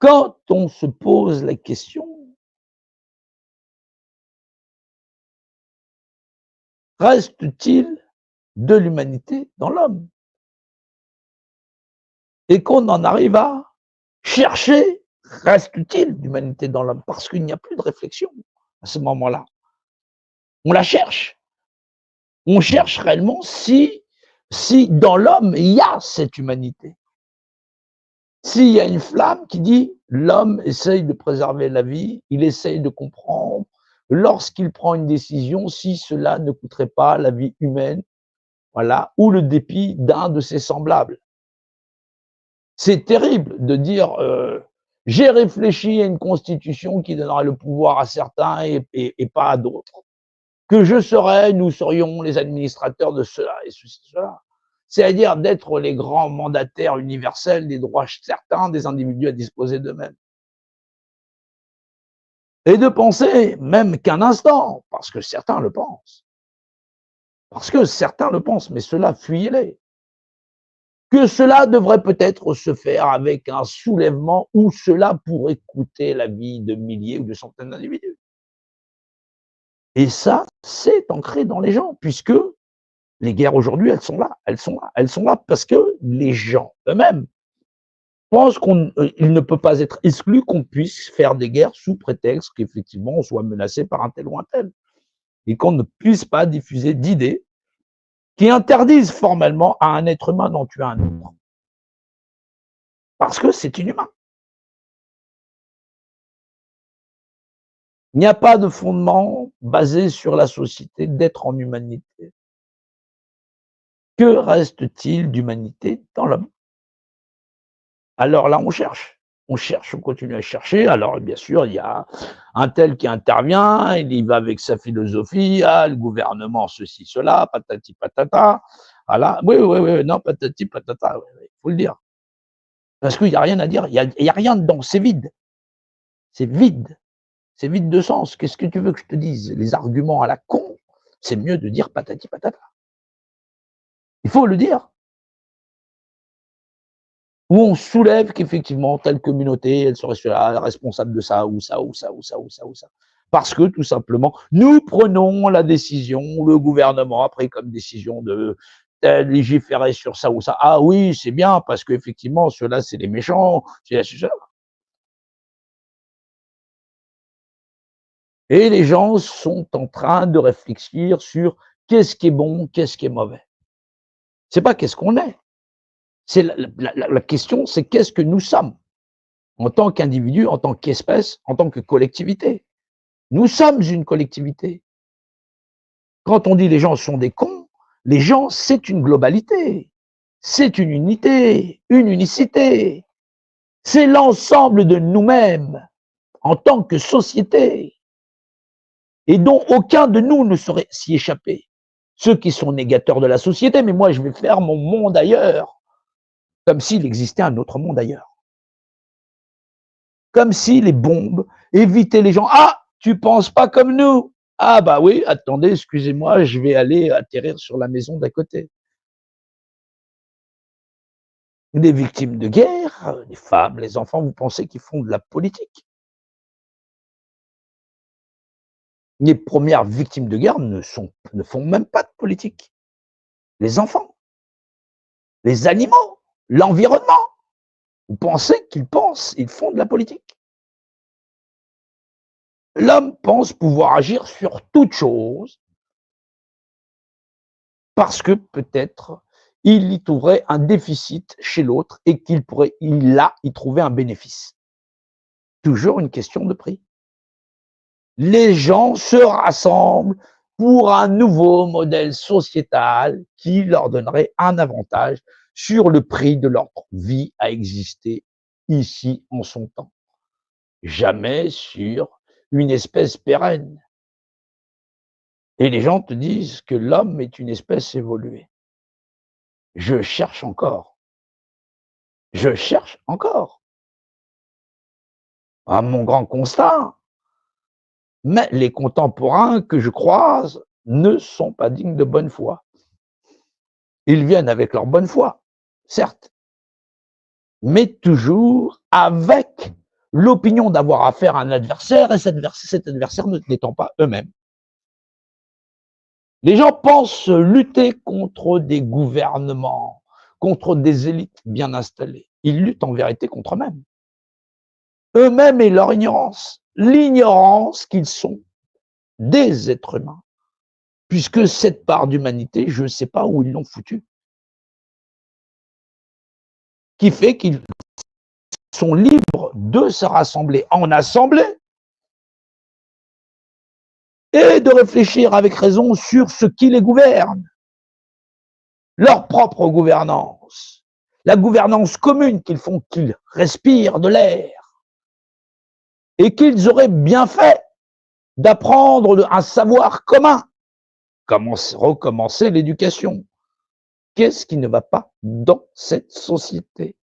Quand on se pose la question, reste-t-il de l'humanité dans l'homme? Et qu'on en arrive à chercher, reste-t-il d'humanité dans l'homme? Parce qu'il n'y a plus de réflexion à ce moment-là. On la cherche. On cherche réellement si dans l'homme il y a cette humanité. S'il y a une flamme qui dit l'homme essaye de préserver la vie, il essaye de comprendre lorsqu'il prend une décision si cela ne coûterait pas la vie humaine, voilà, ou le dépit d'un de ses semblables. C'est terrible de dire j'ai réfléchi à une constitution qui donnera le pouvoir à certains et pas à d'autres. Que nous serions les administrateurs de cela et ceci, cela. C'est-à-dire d'être les grands mandataires universels des droits certains des individus à disposer d'eux-mêmes. Et de penser, même qu'un instant, parce que certains le pensent, mais cela, fuyez-les, que cela devrait peut-être se faire avec un soulèvement où cela pourrait coûter la vie de milliers ou de centaines d'individus. Et ça, c'est ancré dans les gens, puisque les guerres aujourd'hui, elles sont là parce que les gens eux-mêmes pensent qu'il ne peut pas être exclu qu'on puisse faire des guerres sous prétexte qu'effectivement on soit menacé par un tel ou un tel. Et qu'on ne puisse pas diffuser d'idées qui interdisent formellement à un être humain d'en tuer un autre. Parce que c'est inhumain. Il n'y a pas de fondement basé sur la société d'être en humanité. Que reste-t-il d'humanité dans l'homme? Alors là, on cherche, on continue à chercher. Alors bien sûr, il y a un tel qui intervient, il y va avec sa philosophie, ah, le gouvernement, ceci, cela, patati patata. Voilà, oui, non, patati patata, il faut le dire. Parce qu'il n'y a rien à dire, il y a rien dedans, c'est vide. C'est vide. C'est vide de sens. Qu'est-ce que tu veux que je te dise? Les arguments à la con, c'est mieux de dire patati patata. Il faut le dire. Où on soulève qu'effectivement, telle communauté, elle serait responsable de ça, ou ça, ou ça, ou ça, ou ça, ou ça. Parce que, tout simplement, nous prenons la décision, le gouvernement a pris comme décision de légiférer sur ça ou ça. Ah oui, c'est bien, parce qu'effectivement, ceux-là, c'est les méchants, c'est ça. Et les gens sont en train de réfléchir sur qu'est-ce qui est bon, qu'est-ce qui est mauvais. C'est pas qu'est-ce qu'on est. C'est la question, c'est qu'est-ce que nous sommes en tant qu'individu, en tant qu'espèce, en tant que collectivité. Nous sommes une collectivité. Quand on dit les gens sont des cons, les gens, c'est une globalité. C'est une unité, une unicité. C'est l'ensemble de nous-mêmes en tant que société et dont aucun de nous ne saurait s'y échapper. Ceux qui sont négateurs de la société, mais moi je vais faire mon monde ailleurs, comme s'il existait un autre monde ailleurs. Comme si les bombes évitaient les gens. Ah, tu penses pas comme nous? Ah bah oui, attendez, excusez-moi, je vais aller atterrir sur la maison d'à côté. Des victimes de guerre, les femmes, les enfants, vous pensez qu'ils font de la politique? Les premières victimes de guerre ne font même pas de politique. Les enfants, les animaux, l'environnement. Vous pensez ils font de la politique? L'homme pense pouvoir agir sur toute chose parce que peut-être il y trouverait un déficit chez l'autre et qu'il pourrait y trouver un bénéfice. Toujours une question de prix. Les gens se rassemblent pour un nouveau modèle sociétal qui leur donnerait un avantage sur le prix de leur vie à exister ici en son temps. Jamais sur une espèce pérenne. Et les gens te disent que l'homme est une espèce évoluée. Je cherche encore. Je cherche encore. À mon grand constat, mais les contemporains que je croise ne sont pas dignes de bonne foi. Ils viennent avec leur bonne foi, certes, mais toujours avec l'opinion d'avoir affaire à un adversaire et cet adversaire n'étant pas eux-mêmes. Les gens pensent lutter contre des gouvernements, contre des élites bien installées. Ils luttent en vérité contre eux-mêmes. Eux-mêmes et leur ignorance. L'ignorance qu'ils sont des êtres humains. Puisque cette part d'humanité, je ne sais pas où ils l'ont foutue. Qui fait qu'ils sont libres de se rassembler en assemblée et de réfléchir avec raison sur ce qui les gouverne. Leur propre gouvernance. La gouvernance commune qu'ils font qu'ils respirent de l'air. Et qu'ils auraient bien fait d'apprendre un savoir commun. Comment recommencer l'éducation? Qu'est-ce qui ne va pas dans cette société?